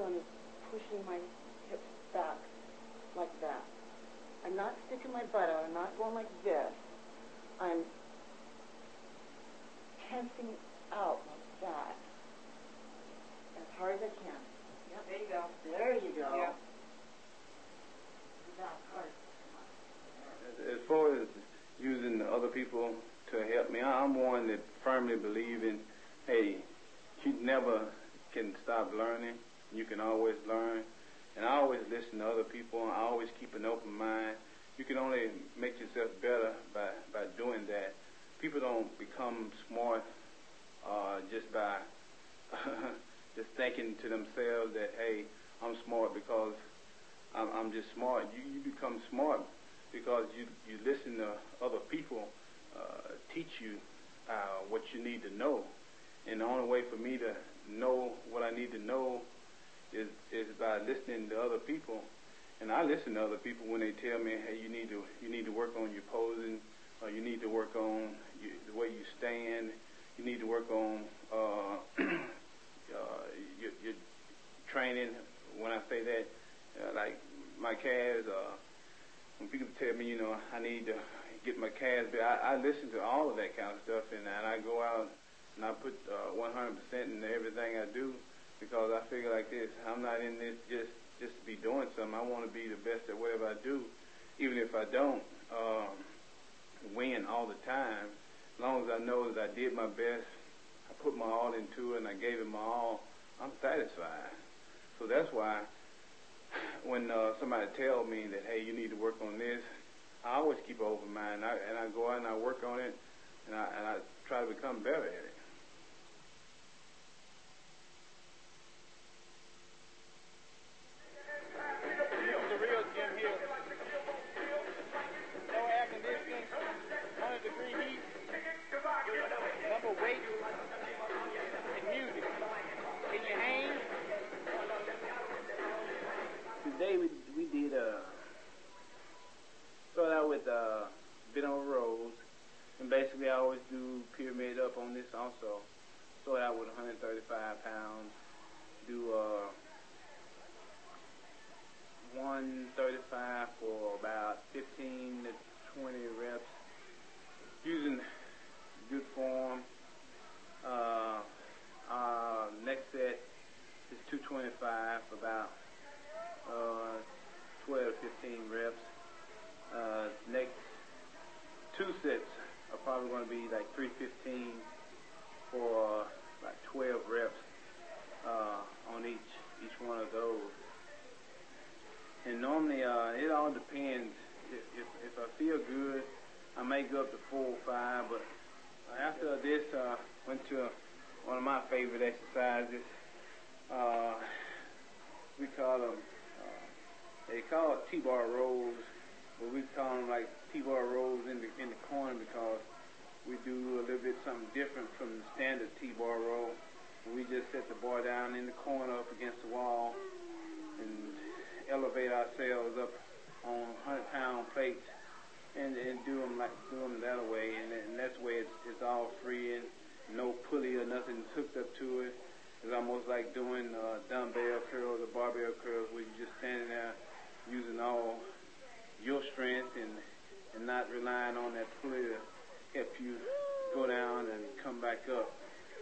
doing is pushing my hips back like that. I'm not sticking my butt out. I'm not going like this. I'm tensing out like that as hard as I can. Yep. There you go. There you go. Yeah. That's hard. As far as using other people to help me, I'm one that firmly believe in, hey, you never can stop learning. You can always learn. And I always listen to other people. I always keep an open mind. You can only make yourself better by doing that. People don't become smart just by just thinking to themselves that, hey, I'm smart because I'm just smart. You become smart because you listen to other people teach you what you need to know. And the only way for me to know what I need to know is by listening to other people. And I listen to other people when they tell me, hey, you need to work on your posing, or you need to work on the way you stand. You need to work on your training. When I say that, like my calves, when people tell me, I need to get my calves, I listen to all of that kind of stuff, and I go out and I put 100% in everything I do, because I figure like this: I'm not in this just to be doing something. I want to be the best at whatever I do, even if I don't win all the time. As long as I know that I did my best, I put my all into it, and I gave it my all, I'm satisfied. So that's why when somebody tells me that, hey, you need to work on this, I always keep an open mind, and I go out and I work on it, and I try to become better at it. Today we did start out with bent over rows, and basically I always do pyramid up on this also. Start out with 135 pounds, do 135 for about 15 to 20 reps, using good form. Next set is 225 for about 12 to 15 reps. Next two sets are probably going to be like 315 for like 12 reps on each one of those. And normally it all depends. If I feel good, I may go up to 4 or 5. But after this, went to one of my favorite exercises. We call them. They call it T-bar rolls, but we call them like T-bar rolls in the corner, because we do a little bit something different from the standard T-bar roll. We just set the bar down in the corner up against the wall and elevate ourselves up on 100-pound plates and do them that way. And that's the way it's all free and no pulley or nothing hooked up to it. It's almost like doing dumbbell curls or barbell curls, where you're just standing there using all your strength and not relying on that pulley to help you go down and come back up.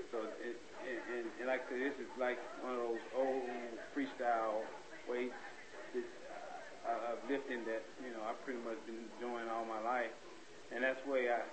So and like I said, this is like one of those old freestyle weights of lifting that I've pretty much been doing all my life, and that's the way I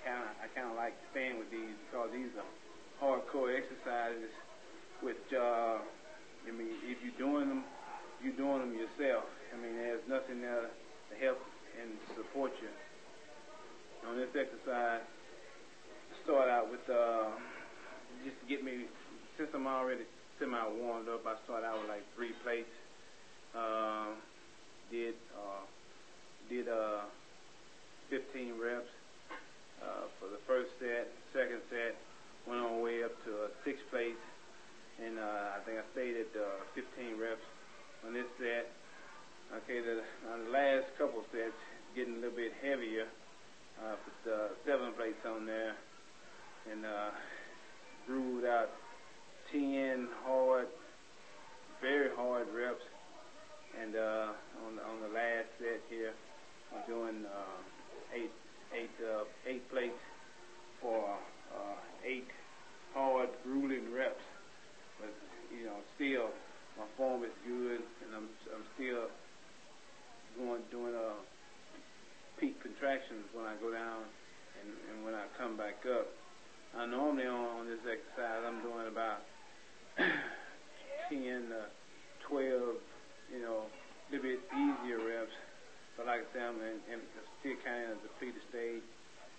kind of like staying with these, because these are hardcore exercises, which if you're doing them yourself. There's nothing there to help and support you. On this exercise, start out with just to get me, since I'm already semi-warmed up, I start out with like 3 plates. Did 15 reps for the first set. Second set, went on way up to 6 plates, and I think I stayed at 15 reps on this set. Okay, the last couple sets, getting a little bit heavier. Put 7 plates on there, and grooved out 10 hard, hard reps. And on the last set here, I'm doing eight plates for 8 hard, grueling reps. But still my form is good, and I'm still doing peak contractions when I go down and when I come back up. I normally on this exercise I'm doing about 10 to 12, a little bit easier reps. But like I said, I'm still kind of in a depleted stage.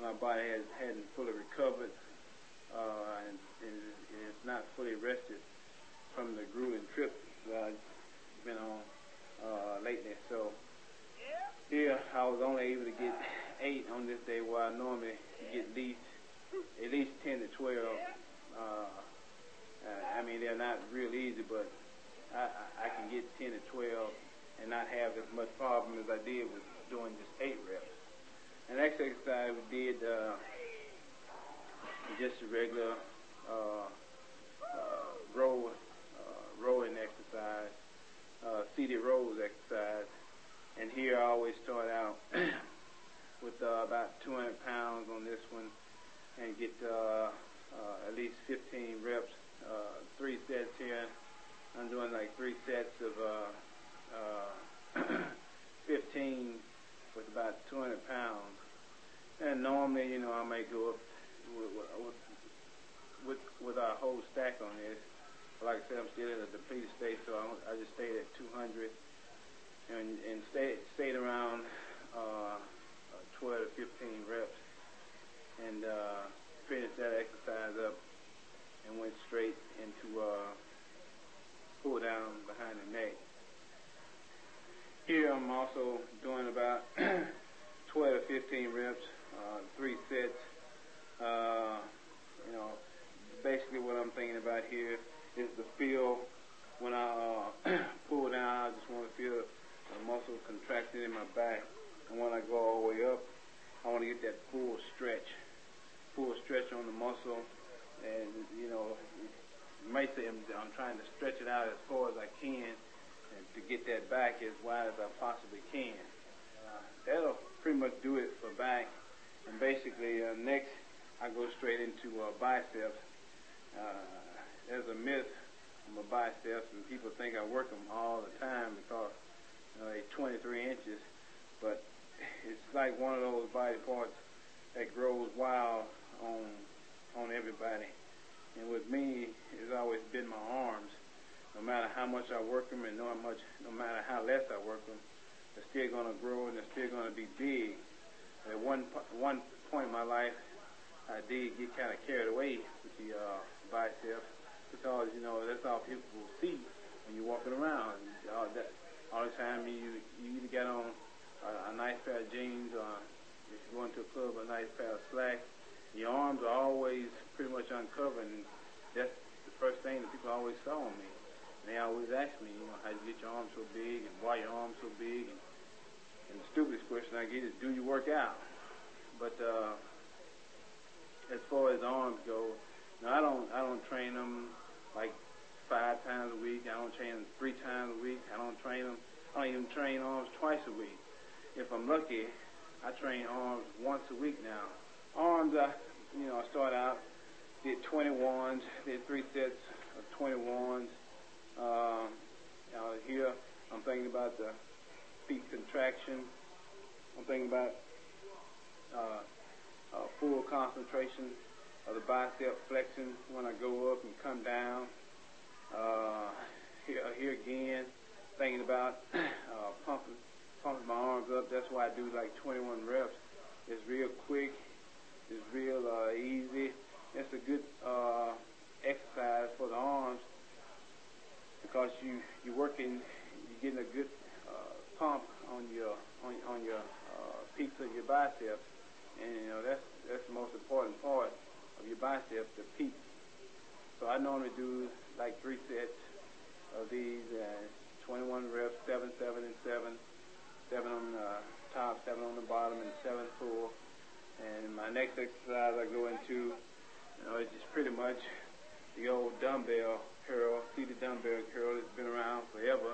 My body hadn't fully recovered, and it's not fully rested from the grueling trip that I've been on lately. So here I was only able to get 8 on this day, where I normally get at least 10 to 12. I mean, they're not real easy, but I can get 10 to 12 and not have as much problem as I did with doing just 8 reps. And next exercise we did just a regular rowing exercise, seated rows exercise. And here I always start out with about 200 pounds on this one, and get at least 15 reps, 3 sets here. I'm doing like 3 sets of 15 with about 200 pounds. And normally, I may go up with our whole stack on this. But like I said, I'm still in a depleted state, so I just stayed at 200 and stayed around 12 to 15 reps, and finished that exercise up and went straight into pull down behind the neck. Here I'm also doing about 12 to 15 reps, 3 sets. Basically what I'm thinking about here is the feel. When I pull down, I just want to feel the muscle contracting in my back. And when I go all the way up, I want to get that full stretch on the muscle. And, you might say I'm trying to stretch it out as far as I can, and to get that back as wide as I possibly can. That'll pretty much do it for back. And basically, next, I go straight into biceps. There's a myth on my biceps, and people think I work them all the time because they're 23 inches. But it's like one of those body parts that grows wild on everybody. And with me, it's always been my arms. No matter how much I work them, and no matter how less I work them, they're still going to grow and they're still going to be big. At one point in my life, I did get kind of carried away with the biceps, because that's all people will see when you're walking around. All the time you either got on a nice pair of jeans, or if you go into a club, a nice pair of slacks. Your arms are always pretty much uncovered, and that's the first thing that people always saw on me. And they always ask me, how you get your arms so big, and why your arms so big. And the stupidest question I get is, do you work out? But as far as arms go, I don't train them like 5 times a week. I don't train them 3 times a week. I don't even train arms twice a week. If I'm lucky, I train arms once a week now. Arms, I start out, did 21s, did 3 sets of 21s. Here, I'm thinking about the peak contraction. I'm thinking about full concentration of the bicep flexion when I go up and come down. Here again, thinking about pumping my arms up. That's why I do like 21 reps. It's real quick. It's real easy. It's a good exercise for the arms, because you're getting a good pump on your peaks of your biceps, and that's the most important part of your biceps, the peak. So I normally do like 3 sets of these, 21 reps, 7, 7, and 7. 7 on the top, 7 on the bottom, and 7 full. And my next exercise I go into, it's just pretty much the old dumbbell curl, seated dumbbell curl. It's been around forever.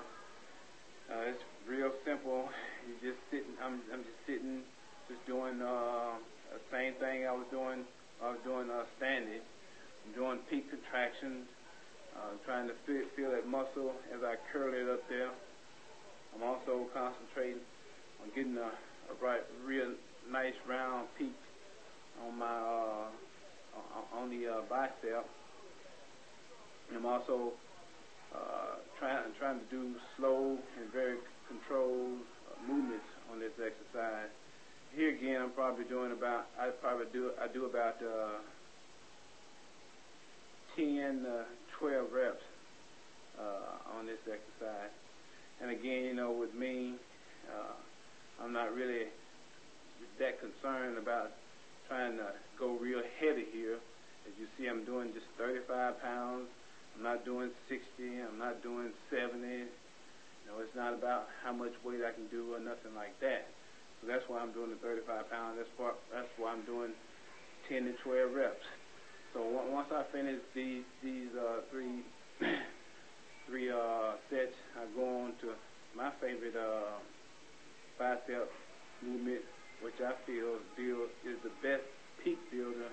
It's real simple. You just sitting. I'm just sitting, just doing the same thing I was doing standing. I'm doing peak contractions, trying to feel that muscle as I curl it up there. I'm also concentrating on getting a real nice round peak on my on the bicep. I'm also trying to do slow and very controlled movements on this exercise. Here again, I'm probably doing about I do about 10 to 12 reps on this exercise. And again, with me, I'm not really that concerned about trying to go real heavy here. As you see, I'm doing just 35 pounds. I'm not doing 60. I'm not doing 70. It's not about how much weight I can do or nothing like that. So that's why I'm doing the 35 pounds. That's why I'm doing 10 to 12 reps. So once I finish these three sets, I go on to my favorite bicep movement, which I feel is the best peak builder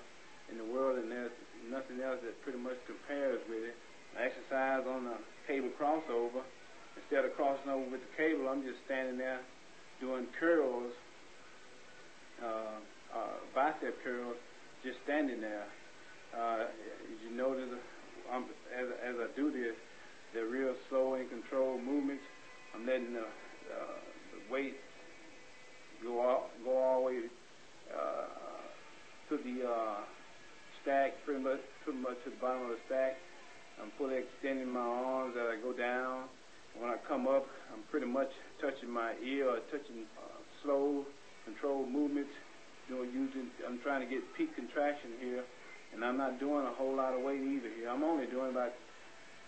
in the world, and there's nothing else that pretty much compares with it. I exercise on the cable crossover. Instead of crossing over with the cable, I'm just standing there doing curls, bicep curls, just standing there. As you notice, as I do this, they're real slow and controlled movements. I'm letting the weight go all the way to the stack, pretty much to the bottom of the stack. I'm fully extending my arms as I go down. When I come up, I'm pretty much touching my ear or touching slow, controlled movements. I'm trying to get peak contraction here, and I'm not doing a whole lot of weight either here. I'm only doing about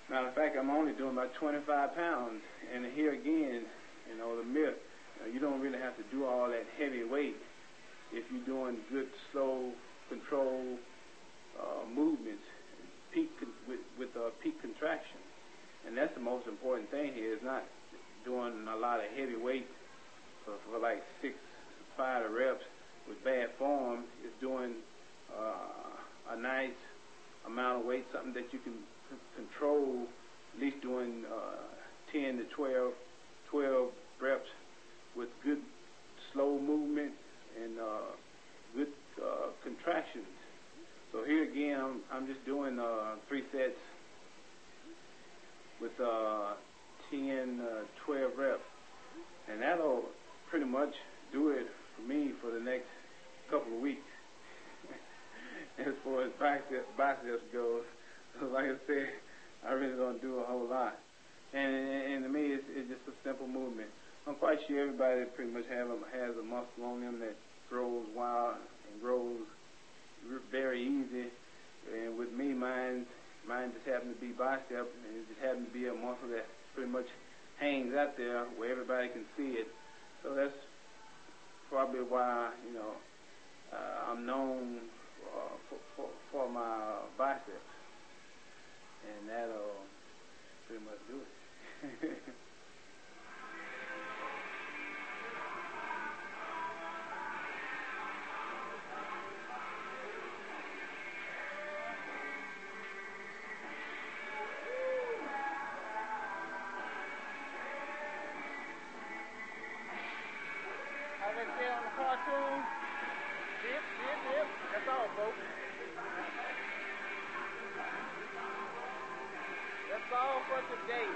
25 pounds. And here again, the myth, you don't really have to do all that heavy weight if you're doing good, slow, controlled movements, with peak contraction. And that's the most important thing here, is not doing a lot of heavy weight for like 5 reps with bad form. It's doing a nice amount of weight, something that you can control, at least doing 10 to 12 reps with good slow movement and good contractions. So here again, I'm just doing 3 sets with 10, 12 reps. And that'll pretty much do it for me for the next couple of weeks. As far as biceps goes, like I said, I really don't do a whole lot. And to me, it's just a simple movement. I'm quite sure everybody pretty much has a muscle on them that grows wild and grows very easy. And with me, mine just happens to be bicep, and it just happens to be a muscle that pretty much hangs out there where everybody can see it. So that's probably why, I'm known for my biceps. And that'll pretty much do it. How they say on the cartoon? Dip, dip, dip. That's all, folks. That's all for today.